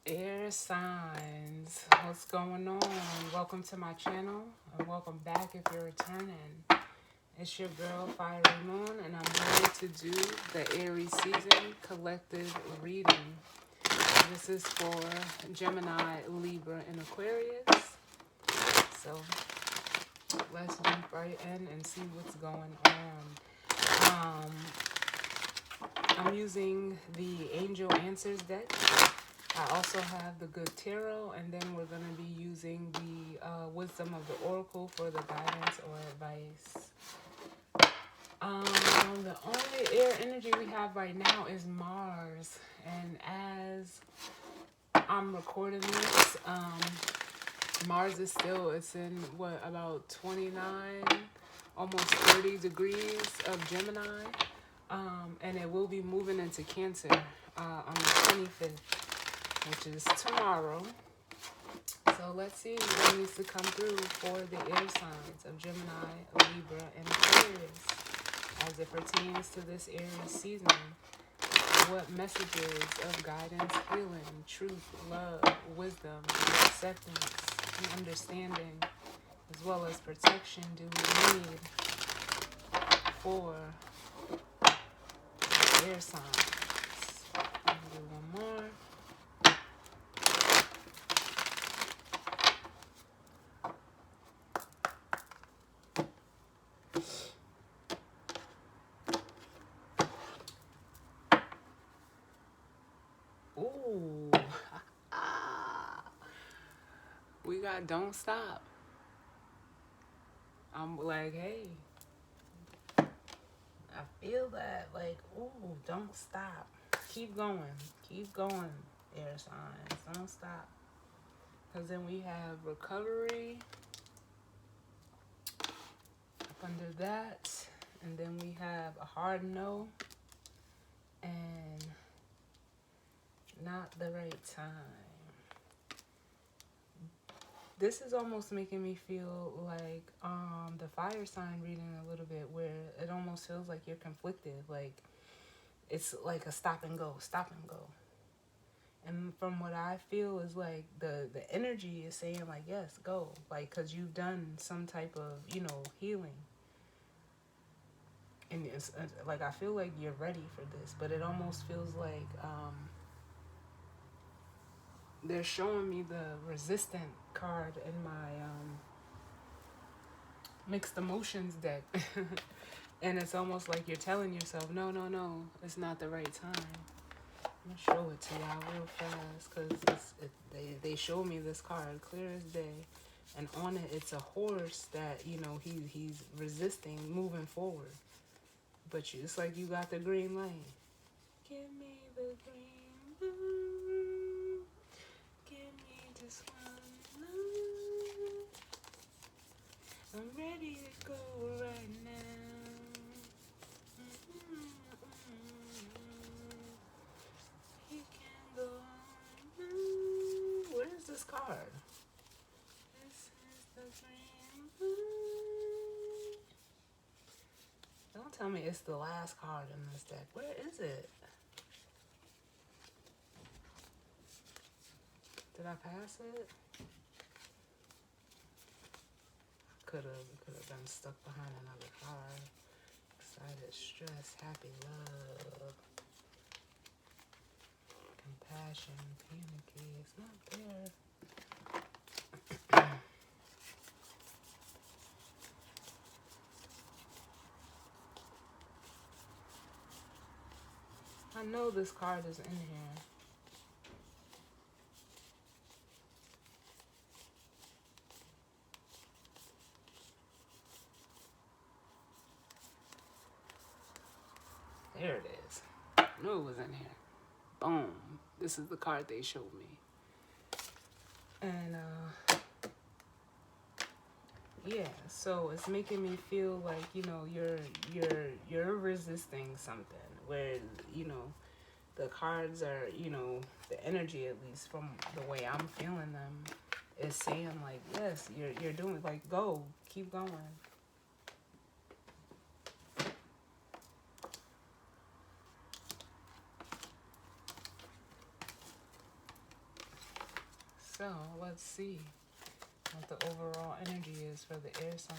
Air signs, what's going on? Welcome to my channel, and welcome back if you're returning. It's your girl, Fiery Moon, and I'm here to do the Aries season collective reading. This is for Gemini, Libra, and Aquarius. So let's jump right in and see what's going on. I'm using the Angel Answers deck. I also have the Good Tarot, and then we're going to be using the Wisdom of the Oracle for the guidance or advice. The only air energy we have right now is Mars, and as I'm recording this, Mars is still, it's in what, about 29, almost 30 degrees of Gemini, and it will be moving into Cancer on the 25th, which is tomorrow. So let's see what needs to come through for the air signs of Gemini, Libra, and Aquarius as it pertains to this Aries season. What messages of guidance, healing, truth, love, wisdom, acceptance, and understanding, as well as protection do we need for air signs? I'll do one more. Ooh. We got Don't Stop. I'm like, hey, I feel that. Like, ooh, don't stop. Keep going. Keep going, air signs. Don't stop. Because then we have Recovery up under that. And then we have a hard no. And not the right time. This is almost making me feel like the fire sign reading a little bit, where it almost feels like you're conflicted. Like it's like a stop and go, stop and go. And from what I feel is like the energy is saying like, yes, go. Like, because you've done some type of, healing. And it's like, I feel like you're ready for this. But it almost feels like they're showing me the resistant card in my mixed emotions deck. And it's almost like you're telling yourself, no, no, no, it's not the right time. I'm going to show it to y'all real fast, because they show me this card clear as day. And on it, it's a horse that, he's resisting moving forward. But it's like you got the green light. Give me the green light. Give me just one light. I'm ready to go right now. You can go on. What is this card? This is the green light. Don't tell me it's the last card in this deck. Where is it? Did I pass it? Could have been stuck behind another card. Excited, stress, happy, love, compassion, panicky. It's not there. I know this card is in here. There it is. I knew it was in here. Boom. This is the card they showed me. And yeah, so it's making me feel like, you're resisting something, where, the cards are, the energy, at least from the way I'm feeling them, is saying like, yes, you're doing, like, go, keep going. So let's see what the overall energy is for the air sign.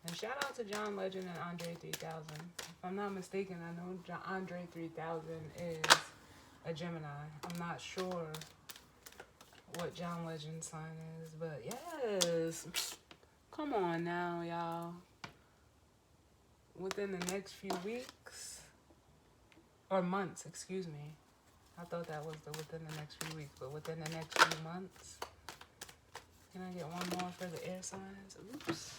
And shout out to John Legend and Andre 3000. If I'm not mistaken, I know Andre 3000 is a Gemini. I'm not sure what John Legend's sign is, but yes. Come on now, y'all. Within the next few weeks, or months, excuse me. I thought that was within the next few weeks, but within the next few months. Can I get one more for the air signs? Oops.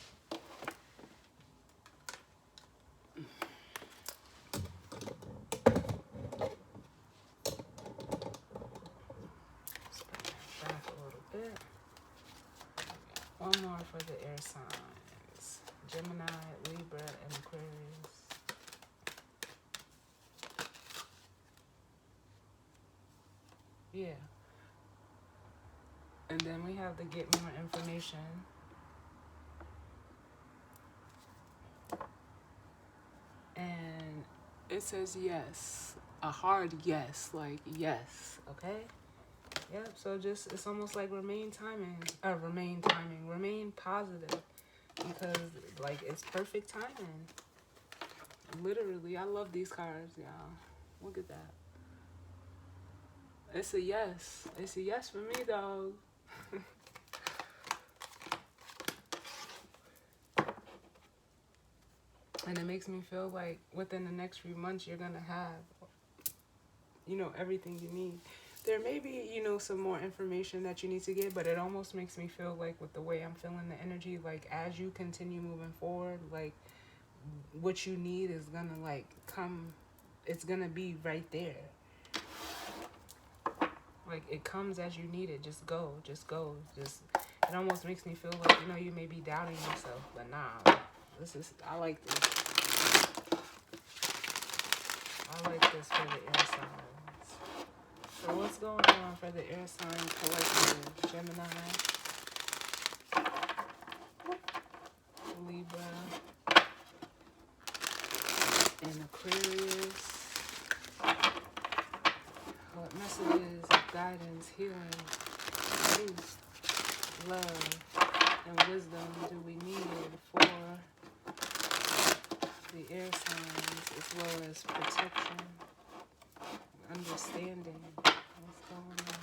Back a little bit. One more for the air signs. Gemini, Libra, and Aquarius. Yeah. And then we have to get more information. And it says yes. A hard yes. Like yes. Okay? Yep. So just, it's almost like remain positive. Because like it's perfect timing. Literally, I love these cards, y'all. Look at that. It's a yes. It's a yes for me, dog. And it makes me feel like within the next few months, you're going to have, everything you need. There may be, some more information that you need to get, but it almost makes me feel like with the way I'm feeling the energy, like as you continue moving forward, like what you need is going to like come, it's going to be right there. Like it comes as you need it. Just go. It almost makes me feel like, you may be doubting yourself, but nah, I like this. I like this for the air signs. So what's going on for the air sign collective? Gemini, Libra, and Aquarius. What messages of guidance, healing, truth, love, and wisdom do we need for the air signs, as well as protection, understanding? What's going on?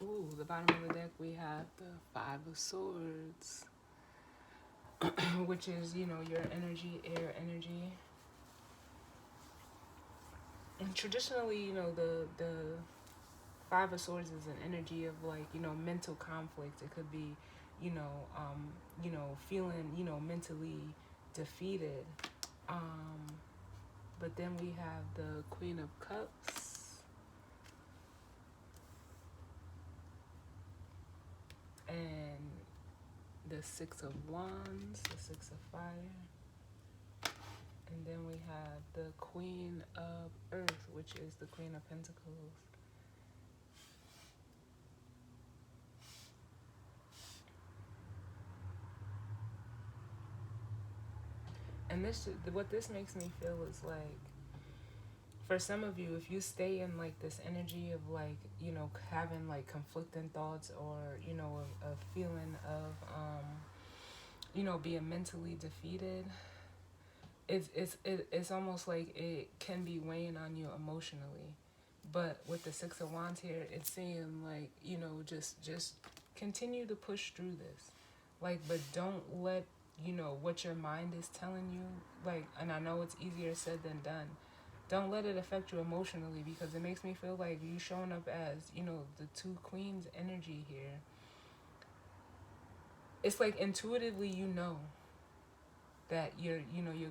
Ooh, the bottom of the deck we have the Five of Swords, which is, your energy, air energy. And traditionally, the Five of Swords is an energy of like, mental conflict. It could be, feeling, mentally defeated. But then we have the Queen of Cups. And the Six of Wands, the Six of Fire. And then we have the Queen of Earth, which is the Queen of Pentacles. And what this makes me feel is like, for some of you, if you stay in like this energy of like, having like conflicting thoughts, or, a feeling of, being mentally defeated, it's almost like it can be weighing on you emotionally. But with the Six of Wands here, it's saying like, just continue to push through this. Like, but don't let you know, what your mind is telling you. Like, and I know it's easier said than done. Don't let it affect you emotionally, because it makes me feel like you showing up as, you know, the two queens energy here. It's like intuitively you know that you're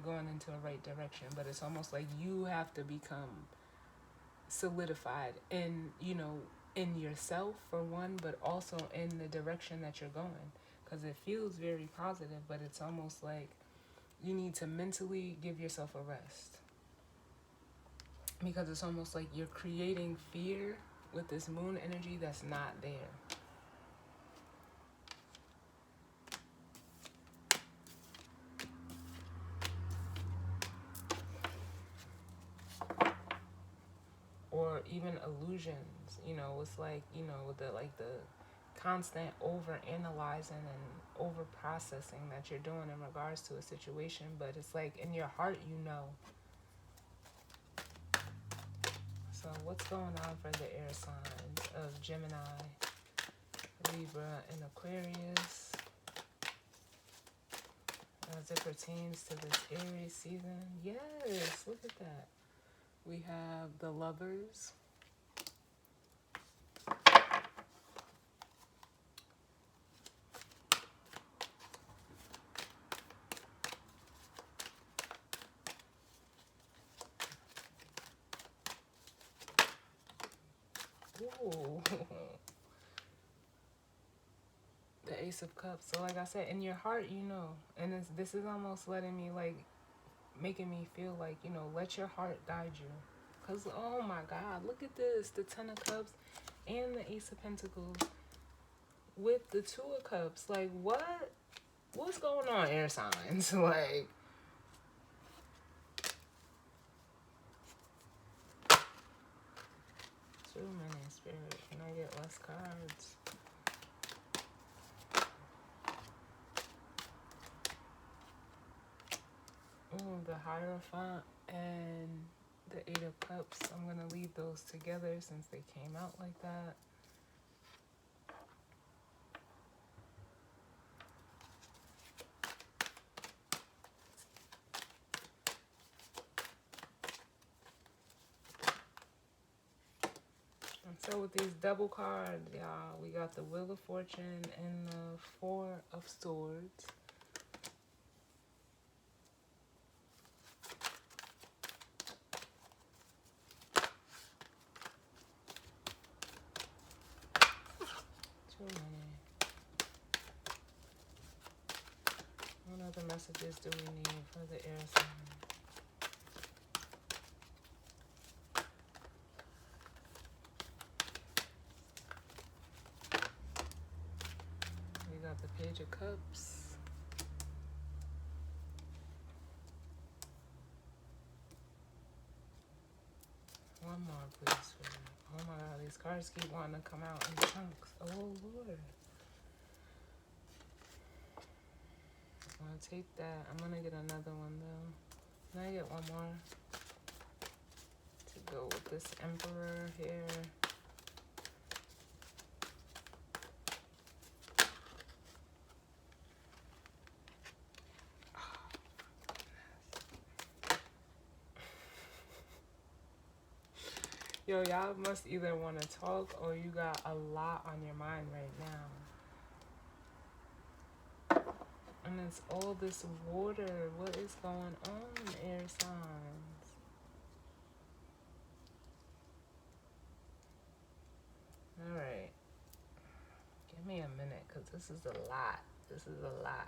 going into a right direction, but it's almost like you have to become solidified in, you know, in yourself for one, but also in the direction that you're going, because it feels very positive, but it's almost like you need to mentally give yourself a rest, because it's almost like you're creating fear with this moon energy that's not there. Or even illusions, you know, it's like, you know, with the like the constant over analyzing and over processing that you're doing in regards to a situation, but it's like in your heart, you know. So what's going on for the air signs of Gemini, Libra, and Aquarius as it pertains to this Aries season? Yes, look at that. We have the Lovers. Ooh. The Ace of Cups. So like I said, in your heart, you know. And this is almost letting me, like, making me feel like, you know, let your heart guide you. Because, oh my God, look at this. The Ten of Cups and the Ace of Pentacles with the Two of Cups. Like, what? What's going on, air signs? Like, too many, Spirit. Can I get less cards? Ooh, the Hierophant and the Eight of Cups. I'm going to leave those together since they came out like that. And so with these double cards, y'all, we got the Wheel of Fortune and the Four of Swords. Too many. What other messages do we need for the air sign? We got the Page of Cups. One more, please. Oh my God, these cards keep wanting to come out in chunks. Oh Lord. I'm gonna take that. I'm gonna get another one though. Can I get one more to go with this Emperor here? Yo, y'all must either want to talk or you got a lot on your mind right now. And it's all this water. What is going on, air signs? Alright. Give me a minute, because this is a lot. This is a lot.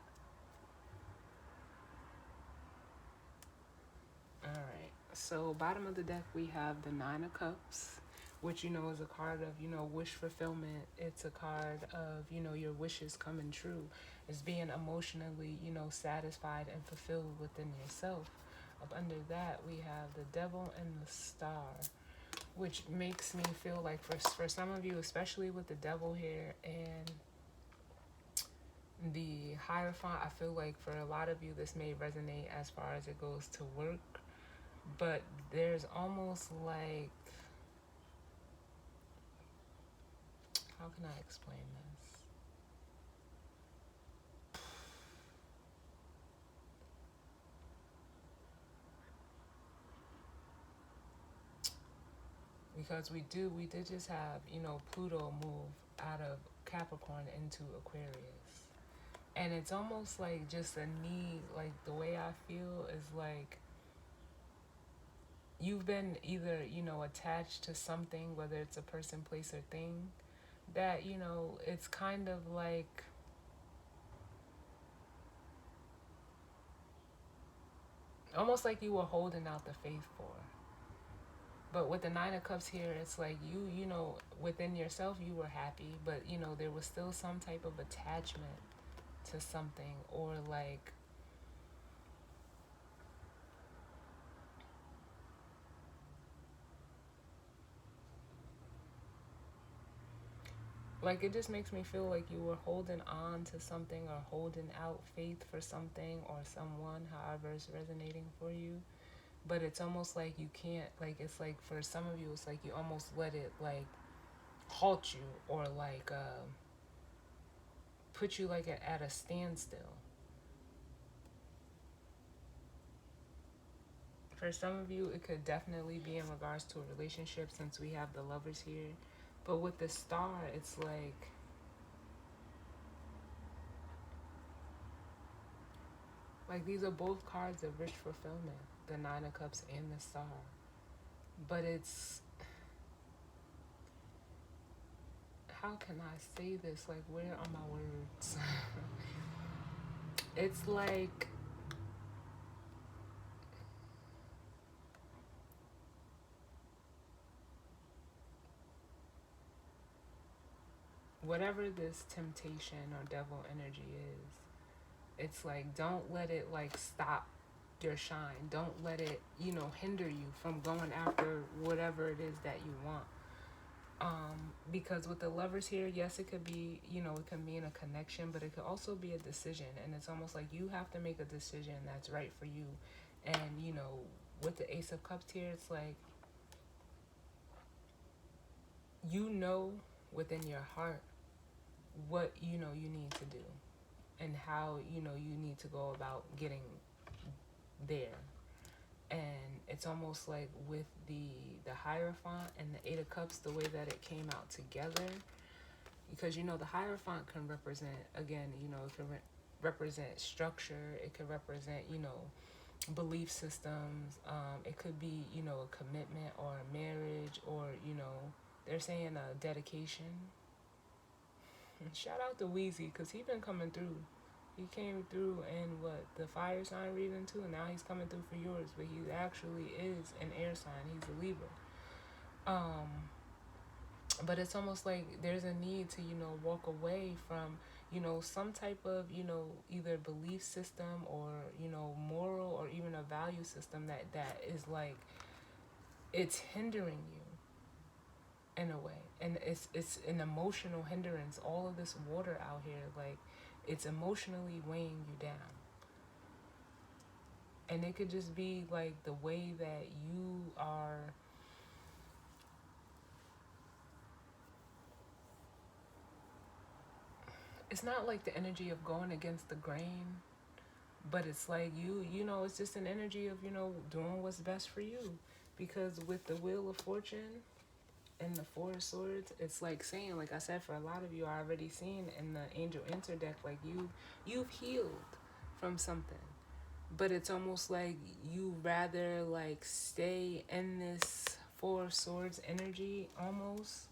Alright. So, bottom of the deck, we have the Nine of Cups, which, you know, is a card of, you know, wish fulfillment. It's a card of, you know, your wishes coming true. It's being emotionally, you know, satisfied and fulfilled within yourself. Up under that, we have the Devil and the Star, which makes me feel like for some of you, especially with the Devil here and the Hierophant, I feel like for a lot of you, this may resonate as far as it goes to work. But there's almost like, how can I explain this? because we did just have, Pluto move out of Capricorn into Aquarius. And it's almost like just a need, like the way I feel is like you've been either, attached to something, whether it's a person, place, or thing, that, it's kind of like almost like you were holding out the faith for. But with the Nine of Cups here, it's like within yourself, you were happy, but, there was still some type of attachment to something, or like it just makes me feel like you were holding on to something or holding out faith for something or someone, however it's resonating for you. But it's almost like you can't, like, it's like for some of you, it's like you almost let it like halt you, or like put you like at a standstill. For some of you, it could definitely be in regards to a relationship, since we have the Lovers here. But with the Star, it's like these are both cards of rich fulfillment, the Nine of Cups and the Star. But it's, how can I say this? Like, where are my words? It's like whatever this temptation or devil energy is, it's like don't let it like stop your shine. Don't let it, hinder you from going after whatever it is that you want. Because with the Lovers here, yes, it could be, it can mean a connection, but it could also be a decision. And it's almost like you have to make a decision that's right for you. And, with the Ace of Cups here, it's like, within your heart what, you need to do and how, you need to go about getting there. And it's almost like with the Hierophant and the Eight of Cups, the way that it came out together, because the Hierophant can represent, again, it can represent structure, it can represent, belief systems, it could be, a commitment or a marriage, or, they're saying a dedication. Shout out to Wheezy, because he been coming through. He came through in what, the fire sign reading too, and now he's coming through for yours, but he actually is an air sign. He's a Libra. But it's almost like there's a need to, walk away from, some type of, either belief system or, moral or even a value system that is like, it's hindering you in a way. And it's an emotional hindrance. All of this water out here, like, it's emotionally weighing you down. And it could just be like the way that you are, it's not like the energy of going against the grain, but it's like it's just an energy of, doing what's best for you. Because with the Wheel of Fortune and the Four of Swords, it's like saying, like I said, for a lot of you, I already seen in the Angel Enter deck, like you've healed from something. But it's almost like you rather like stay in this Four of Swords energy almost,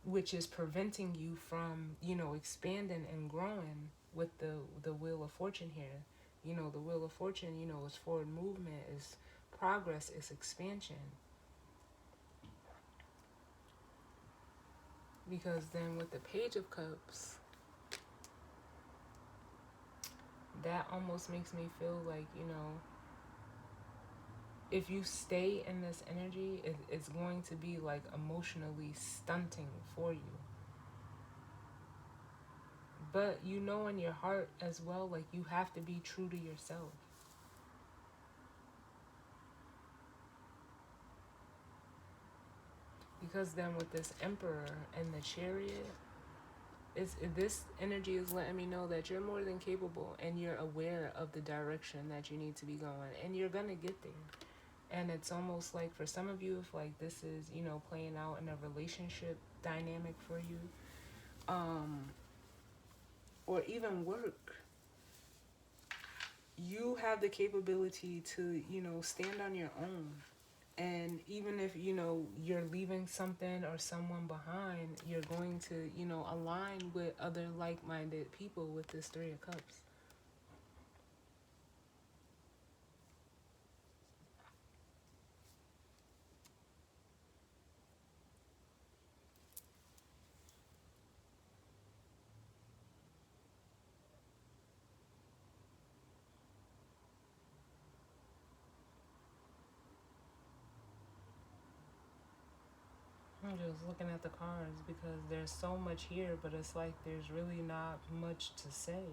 which is preventing you from, expanding and growing with the Wheel of Fortune here. The Wheel of Fortune, is forward movement, is progress, is expansion. Because then with the Page of Cups, that almost makes me feel like, if you stay in this energy, it's going to be like emotionally stunting for you. But in your heart as well, like, you have to be true to yourself. Because then with this Emperor and the Chariot, this energy is letting me know that you're more than capable and you're aware of the direction that you need to be going, and you're gonna get there. And it's almost like for some of you, if like this is, you know, playing out in a relationship dynamic for you, um, or even work, you have the capability to, you know, stand on your own. And even if, you know, you're leaving something or someone behind, you're going to, you know, align with other like-minded people with this Three of Cups. I'm just looking at the cards because there's so much here, but it's like there's really not much to say.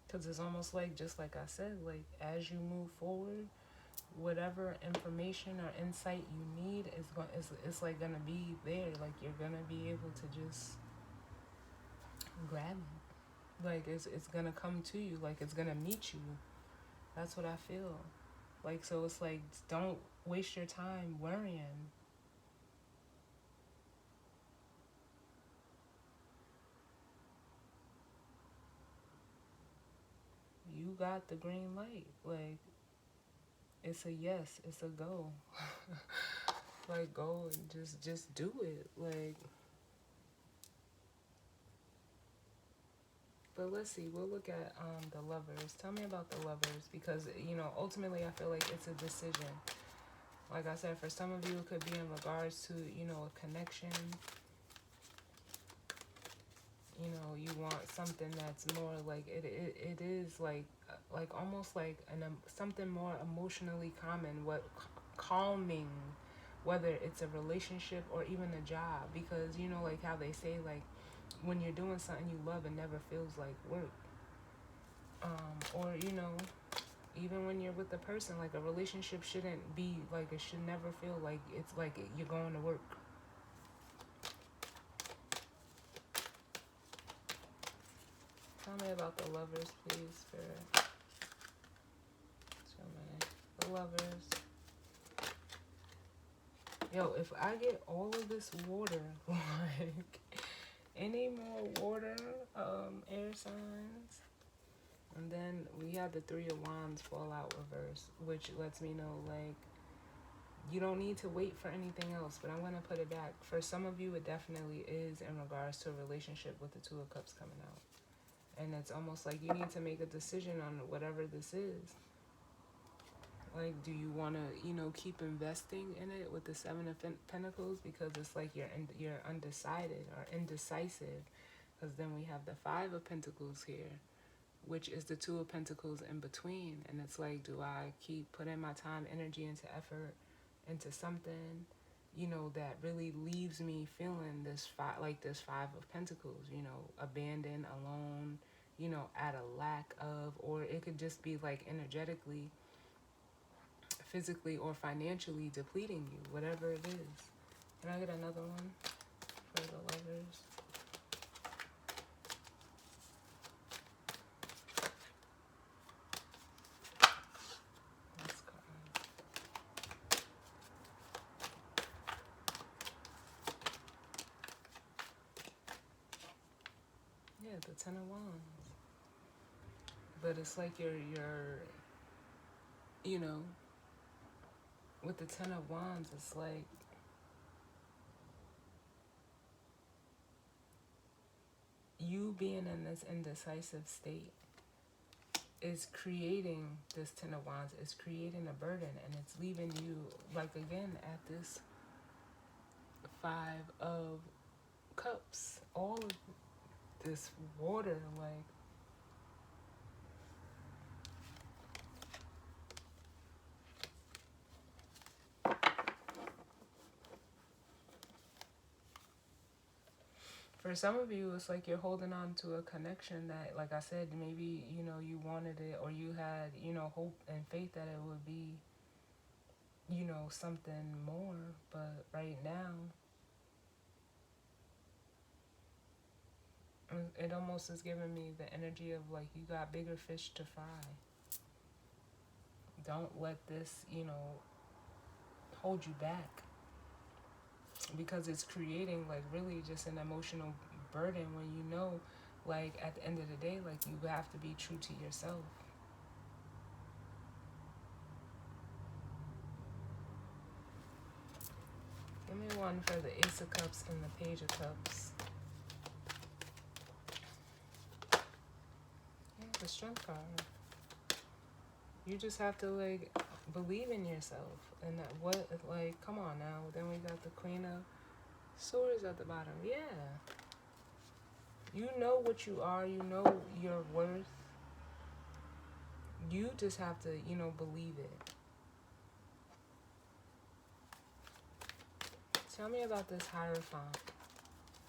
Because it's almost like, just like I said, like as you move forward, whatever information or insight you need is going, it's like gonna be there. Like you're gonna be able to just grab it. Like it's gonna come to you. Like it's gonna meet you. That's what I feel. Like so, it's like don't waste your time worrying. You got the green light. Like it's a yes. It's a go. Like go and just do it. Like. But let's see, we'll look at the Lovers. Tell me about the Lovers because, you know, ultimately I feel like it's a decision. Like I said, for some of you, it could be in regards to, you know, a connection. You know, you want something that's more like, it is like almost like something more emotionally calming, whether it's a relationship or even a job. Because, you know, like how they say, like, when you're doing something you love, it never feels like work. Or, you know, even when you're with a person, like a relationship shouldn't be like, it should never feel like it's like you're going to work. Tell me about the Lovers, please, for the Lovers. Yo, if I get all of this water, like any more water, air signs. And then we had the Three of Wands fall out reverse, which lets me know, like, you don't need to wait for anything else, but I'm going to put it back. For some of you, it definitely is in regards to a relationship with the Two of Cups coming out. And it's almost like you need to make a decision on whatever this is. Like, do you want to, you know, keep investing in it with the Seven of Pentacles? Because it's like you're undecided or indecisive. Because then we have the Five of Pentacles here, which is the Two of Pentacles in between. And it's like, do I keep putting my time, energy, into effort, into something, you know, that really leaves me feeling this this Five of Pentacles, you know, abandoned, alone, you know, at a lack of, or it could just be like energetically, physically, or financially depleting you, whatever it is. Can I get another one for the Lovers? Let's go. Yeah, the Ten of Wands. But it's like you're, you know, with the Ten of Wands, it's like you being in this indecisive state is creating this Ten of Wands, is creating a burden, and it's leaving you, like, again, at this Five of Cups. All of this water, like, For some of you, it's like you're holding on to a connection that, like I said, maybe, you wanted it, or you had, hope and faith that it would be, something more. But right now, it almost is giving me the energy of like you got bigger fish to fry. Don't let this, hold you back, because it's creating like really just an emotional burden when like at the end of the day, like you have to be true to yourself. Give me one for the Ace of Cups and the Page of Cups. Yeah, the Strength card. You just have to like believe in yourself, and that what, like, come on now. Then we got the Queen of Swords at the bottom. Yeah, you know what you are. You know your worth. You just have to, believe it. Tell me about this Hierophant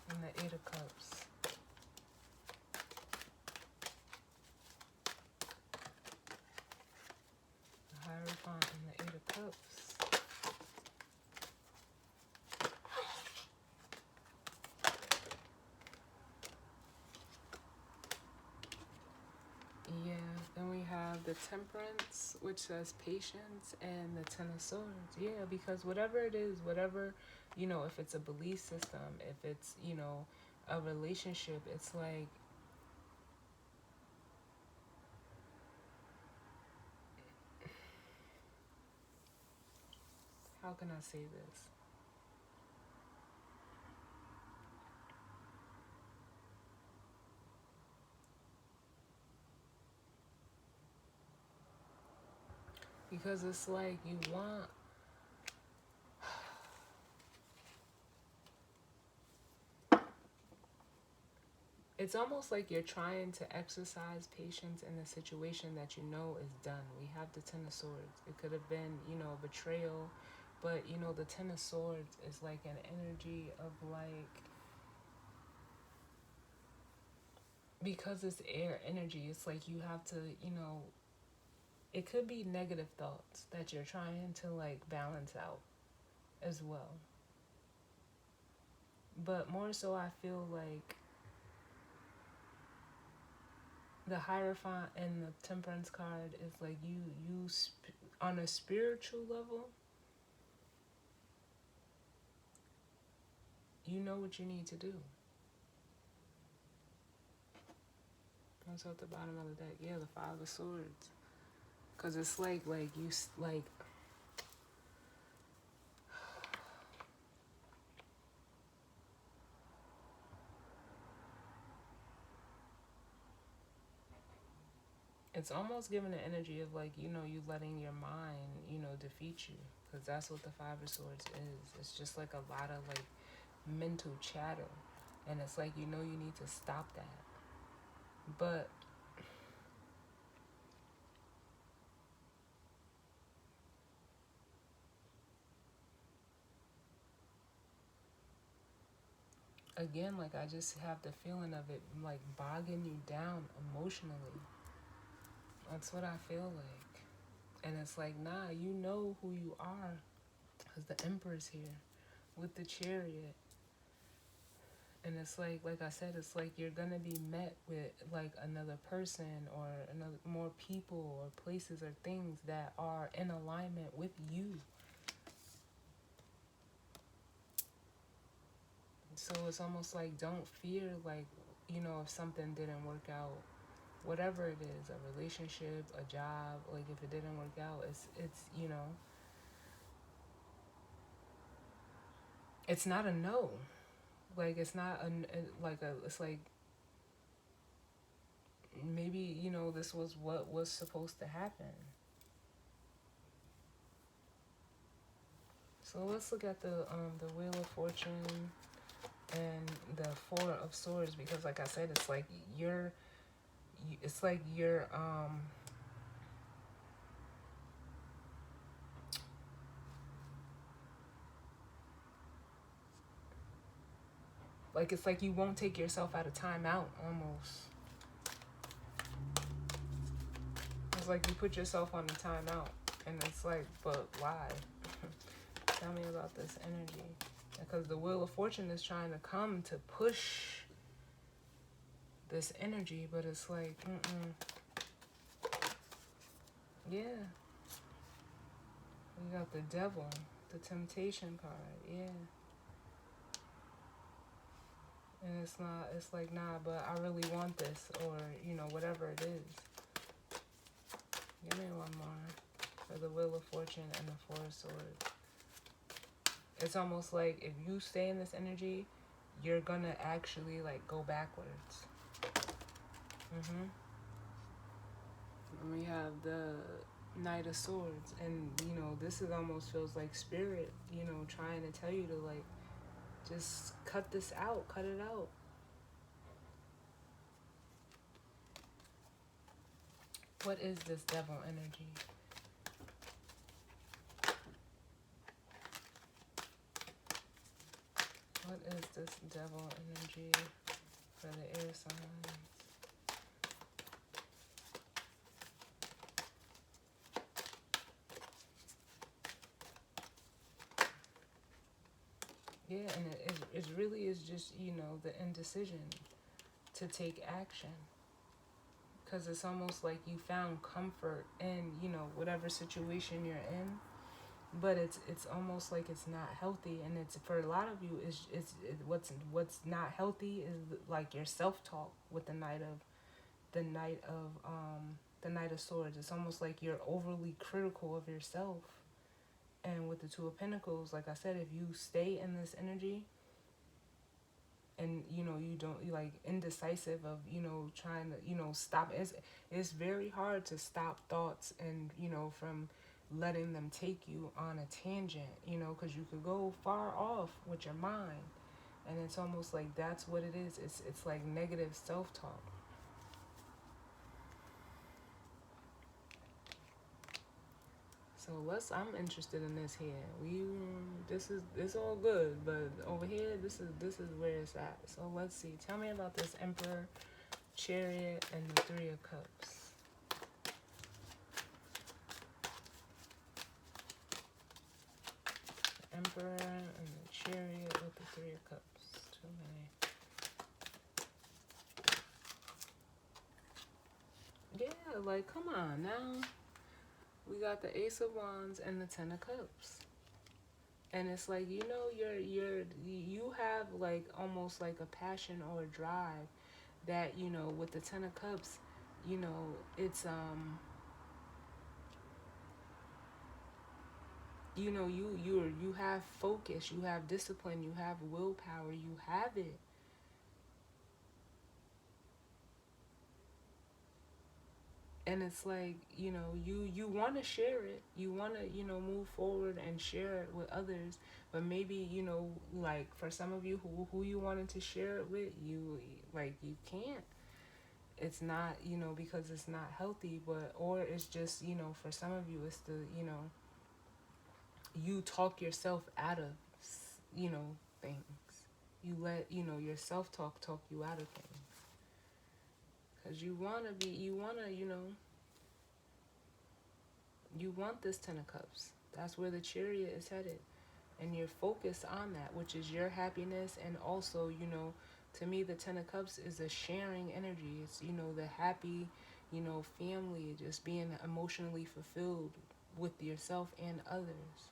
and the Eight of Cups. The Hierophant and the Eight of Cups. Yeah, then we have the Temperance, which says patience, and the Ten of Swords. Yeah, because whatever it is, whatever, if it's a belief system, if it's, a relationship, it's like, how can I say this? Because it's like you want, it's almost like you're trying to exercise patience in a situation that you know is done. We have the Ten of Swords. It could have been, betrayal, but, the Ten of Swords is like an energy of like, because it's air energy, it's like you have to, it could be negative thoughts that you're trying to like balance out as well. But more so, I feel like the Hierophant and the Temperance card is like on a spiritual level, you know what you need to do. That's at the bottom of the deck. Yeah, the Five of Swords. Because it's like you, like, it's almost giving the energy of like, you letting your mind, defeat you. Because that's what the Five of Swords is. It's just like a lot of like mental chatter. And it's like, you need to stop that. But again, like I just have the feeling of it like bogging you down emotionally. That's what I feel like. And it's like, nah, you know who you are. Because the Emperor's here with the Chariot. And it's like I said, it's like you're going to be met with like another person or another more people or places or things that are in alignment with you. So it's almost like don't fear, like, if something didn't work out, whatever it is, a relationship, a job, like if it didn't work out, it's it's not a no. Like it's not it's like maybe, this was what was supposed to happen. So let's look at the Wheel of Fortune and the Four of Swords, because like I said, it's like you're Like, it's like you won't take yourself out of timeout almost. It's like you put yourself on a timeout. And it's like, but why? Tell me about this energy. Because the Wheel of Fortune is trying to come to push this energy, but it's like, yeah. We got the Devil, the Temptation card, yeah. And it's like, nah, but I really want this, or, you know, whatever it is. Give me one more for the Wheel of Fortune and the Four of Swords. It's almost like if you stay in this energy, you're gonna actually, like, go backwards. And we have the Knight of Swords, and, you know, this is almost feels like spirit, you know, trying to tell you to, like, just cut this out, cut it out. What is this Devil energy? What is this Devil energy for the air signs? Yeah, and it really is just, you know, the indecision to take action. Because it's almost like you found comfort in, you know, whatever situation you're in. But it's almost like it's not healthy. And it's, for a lot of you, what's not healthy is, like, your self-talk with the Knight of the Knight of Swords. It's almost like you're overly critical of yourself. And with the Two of Pentacles, like I said, if you stay in this energy and, you know, you don't, you like indecisive of, you know, trying to, you know, stop, it's very hard to stop thoughts and, you know, from letting them take you on a tangent, you know, because you could go far off with your mind. And it's almost like that's what it is. It's like negative self-talk. So I'm interested in this here. It's all good, but over here, this is where it's at. So let's see. Tell me about this Emperor, Chariot, and the Three of Cups. The Emperor and the Chariot with the Three of Cups. Too many. Yeah, like, come on now. We got the Ace of Wands and the Ten of Cups. And it's like, you know, you have, like, almost like a passion or a drive that, you know, with the Ten of Cups, you know, it's you know, you have focus, you have discipline, you have willpower, you have it. And it's like, you know, you want to share it, you want to, you know, move forward and share it with others, but maybe, you know, like, for some of you who you wanted to share it with, you, like, you can't. It's not, you know, because it's not healthy, but, or it's just, you know, for some of you, it's the, you know, you talk yourself out of, you know, things. You let, you know, your self-talk talk you out of things. Because you want to be, you want to, you know, you want this Ten of Cups. That's where the Chariot is headed. And you're focused on that, which is your happiness. And also, you know, to me, the Ten of Cups is a sharing energy. It's, you know, the happy, you know, family, just being emotionally fulfilled with yourself and others.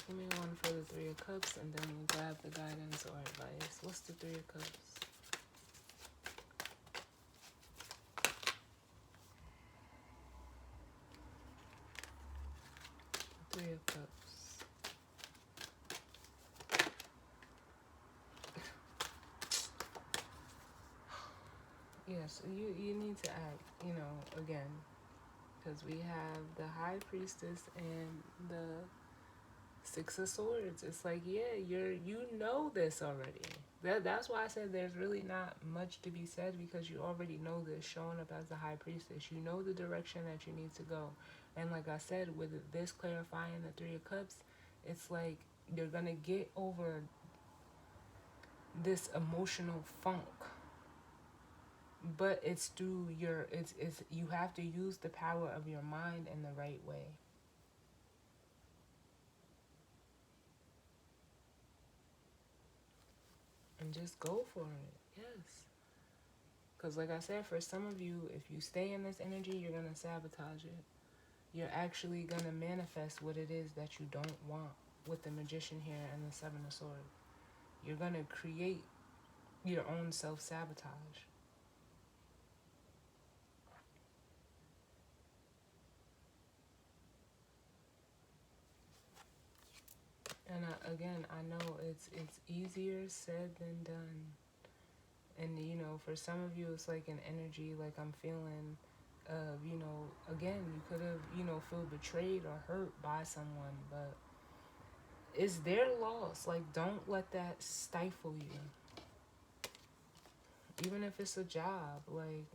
Give me one for the Three of Cups, and then we'll grab the guidance or advice. What's the Three of Cups? Three of Cups. Yes, you need to act, you know, again, because we have the High Priestess and the Six of Swords. It's like, yeah, you know this already. That's why I said there's really not much to be said, because you already know this, showing up as the High Priestess. You know the direction that you need to go. And like I said, with this clarifying the Three of Cups, it's like you're gonna get over this emotional funk, but it's through your it's you have to use the power of your mind in the right way. And just go for it. Yes. Because, like I said, for some of you, if you stay in this energy, you're going to sabotage it. You're actually going to manifest what it is that you don't want with the Magician here and the Seven of Swords. You're going to create your own self-sabotage. And again, I know it's easier said than done. And, you know, for some of you, it's like an energy, like I'm feeling of, you know, again, you could have, you know, feel betrayed or hurt by someone, but it's their loss. Like, don't let that stifle you. Even if it's a job, like,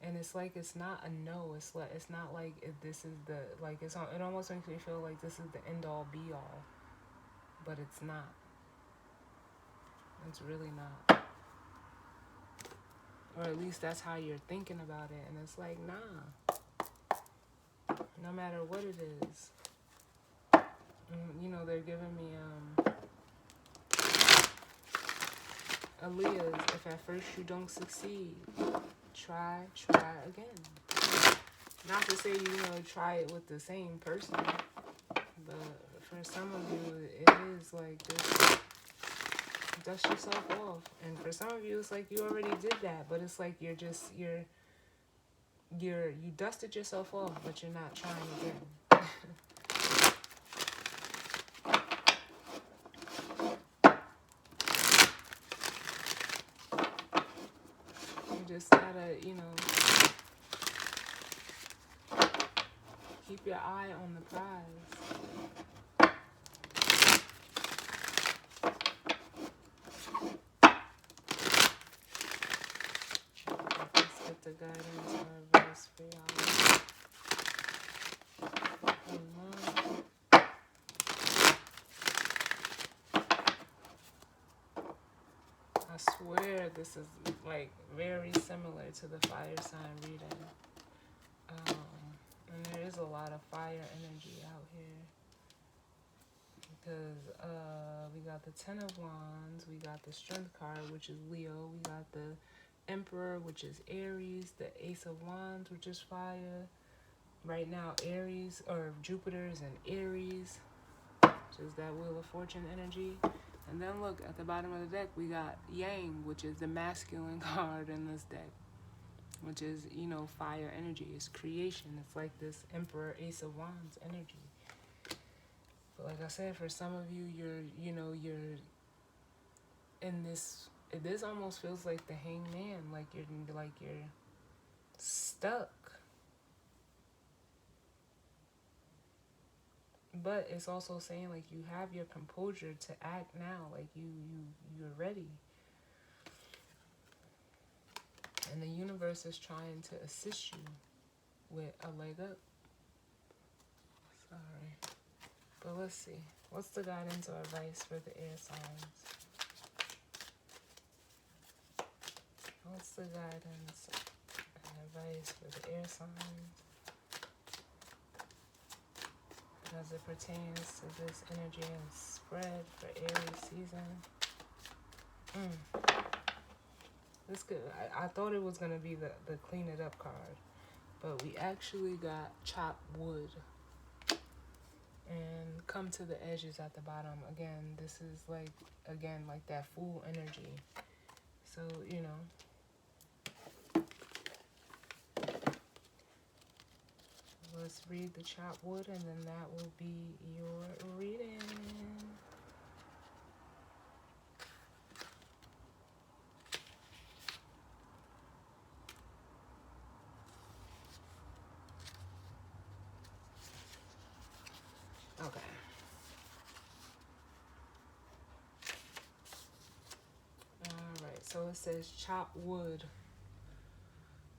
and it's like it's not a no. It's not like this is the like it almost makes me feel like this is the end all be all, but it's not. It's really not. Or at least that's how you're thinking about it, and it's like nah. No matter what it is, you know they're giving me Aaliyah's. If at first you don't succeed, try again. Not to say, you know, try it with the same person, but for some of you, it is like this. Dust yourself off. And for some of you, it's like you already did that, but it's like you dusted yourself off, but you're not trying again. You just gotta, you know, keep your eye on the prize. Let's get the guidance or advice for y'all. I swear this is like very similar to the fire sign reading. And there is a lot of fire energy out here. Because we got the Ten of Wands, we got the Strength card, which is Leo, we got the Emperor, which is Aries, the Ace of Wands, which is fire. Right now, Aries, or Jupiter is in Aries, which is that Wheel of Fortune energy. And then look, at the bottom of the deck, we got Yang, which is the masculine card in this deck, which is, you know, fire energy. It's creation. It's like this Emperor, Ace of Wands energy. But like I said, for some of you, you're in this almost feels like the Hangman, like you're stuck. But it's also saying like you have your composure to act now, like you're ready. And the universe is trying to assist you with a leg up. Sorry. But let's see. What's the guidance or advice for the air signs? What's the guidance and advice for the air signs as it pertains to this energy and spread for Aries season? This could, I thought it was going to be the clean it up card, but we actually got chop wood and come to the edges at the bottom. Again, this is like, like that Fool energy. So, you know, let's read the chop wood and then that will be your reading. Okay. Alright, so it says chop wood.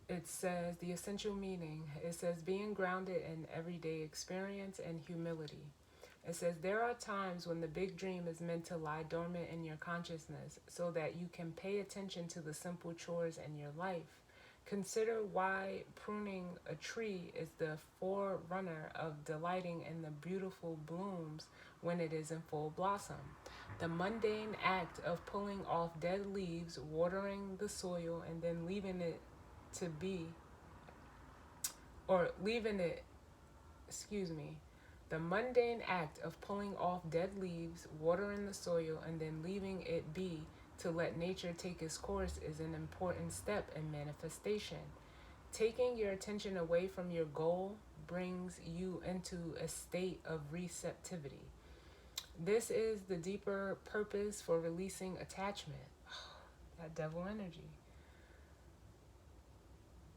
It says the essential meaning. It says being grounded in everyday experience and humility. It says there are times when the big dream is meant to lie dormant in your consciousness so that you can pay attention to the simple chores in your life. Consider why pruning a tree is the forerunner of delighting in the beautiful blooms when it is in full blossom. The mundane act of pulling off dead leaves, watering the soil, and then leaving it to be, or leaving it, excuse me, the mundane act of pulling off dead leaves, watering the soil, and then leaving it be to let nature take its course is an important step in manifestation. Taking your attention away from your goal brings you into a state of receptivity. This is the deeper purpose for releasing attachment. That devil energy.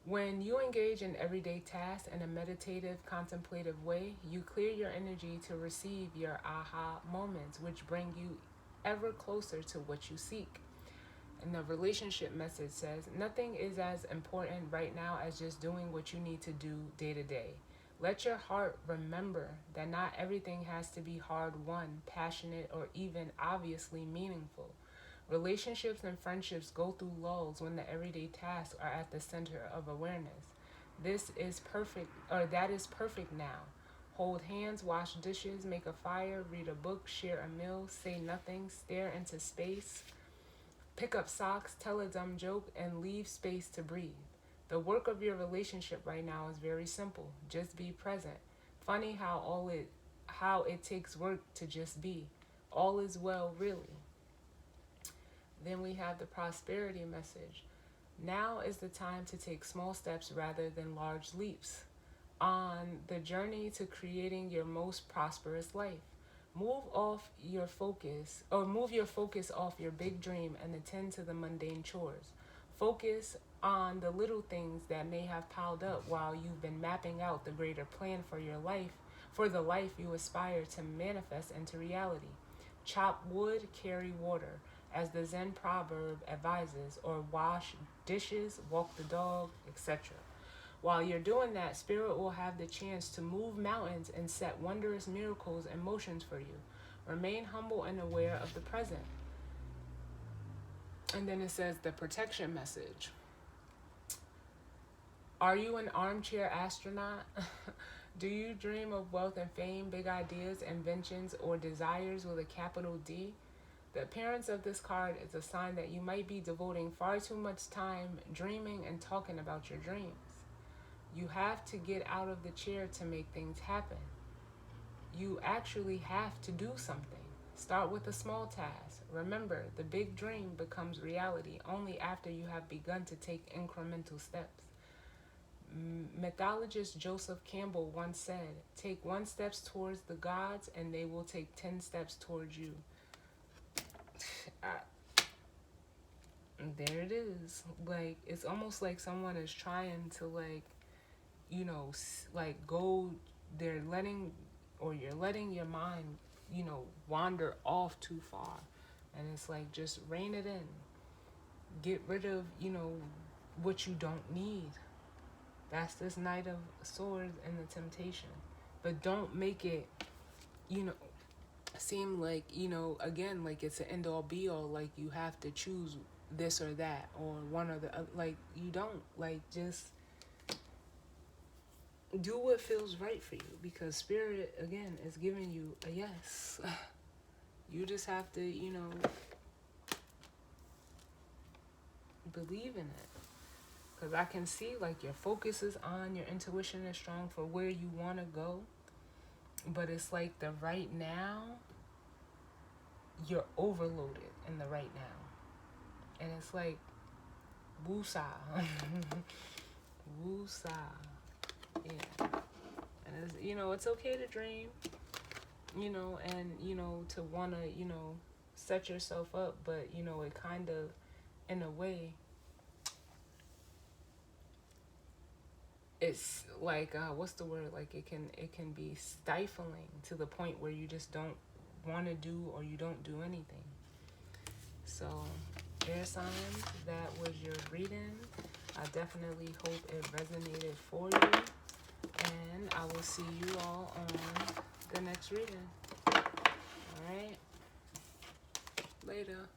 When you engage in everyday tasks in a meditative, contemplative way, you clear your energy to receive your aha moments, which bring you ever closer to what you seek. And the relationship message says, nothing is as important right now as just doing what you need to do day to day. Let your heart remember that not everything has to be hard won, passionate, or even obviously meaningful. Relationships and friendships go through lulls when the everyday tasks are at the center of awareness. This is perfect, or that is perfect now. Hold hands, wash dishes, make a fire, read a book, share a meal, say nothing, stare into space, pick up socks, tell a dumb joke, and leave space to breathe. The work of your relationship right now is very simple. Just be present. Funny how it takes work to just be. All is well, really. Then we have the prosperity message. Now is the time to take small steps rather than large leaps on the journey to creating your most prosperous life. Move your focus off your big dream and attend to the mundane chores. Focus on the little things that may have piled up while you've been mapping out the greater plan for your life, for the life you aspire to manifest into reality. Chop wood, carry water, as the Zen proverb advises, or wash dishes, walk the dog, etc. While you're doing that, Spirit will have the chance to move mountains and set wondrous miracles in motions for you. Remain humble and aware of the present. And then it says the protection message. Are you an armchair astronaut? Do you dream of wealth and fame, big ideas, inventions, or desires with a capital D? The appearance of this card is a sign that you might be devoting far too much time dreaming and talking about your dreams. You have to get out of the chair to make things happen. You actually have to do something. Start with a small task. Remember, the big dream becomes reality only after you have begun to take incremental steps. Mythologist Joseph Campbell once said, take 1 step towards the gods and they will take 10 steps towards you. There it is. Like, it's almost like someone is trying to, like, you know, like go, you're letting your mind, you know, wander off too far. And it's like, just rein it in. Get rid of, you know, what you don't need. That's this Knight of Swords and the temptation. But don't make it, you know, seem like, you know, again, like it's an end all be all, like you have to choose this or that or one or the other. Like, you don't. Like, just do what feels right for you, because Spirit, again, is giving you a yes. You just have to, you know, believe in it. Because I can see, like, your focus is on, your intuition is strong for where you want to go. But it's like the right now, you're overloaded in the right now. And it's like, woosah. Woosah. Yeah. And it's, you know, it's okay to dream, you know, and, you know, to want to, you know, set yourself up. But, you know, it kind of, in a way, it's like, what's the word? Like, it can be stifling to the point where you just don't want to do, or you don't do anything. So, air signs, that was your reading. I definitely hope it resonated for you. And I will see you all on the next reading. All right. Later.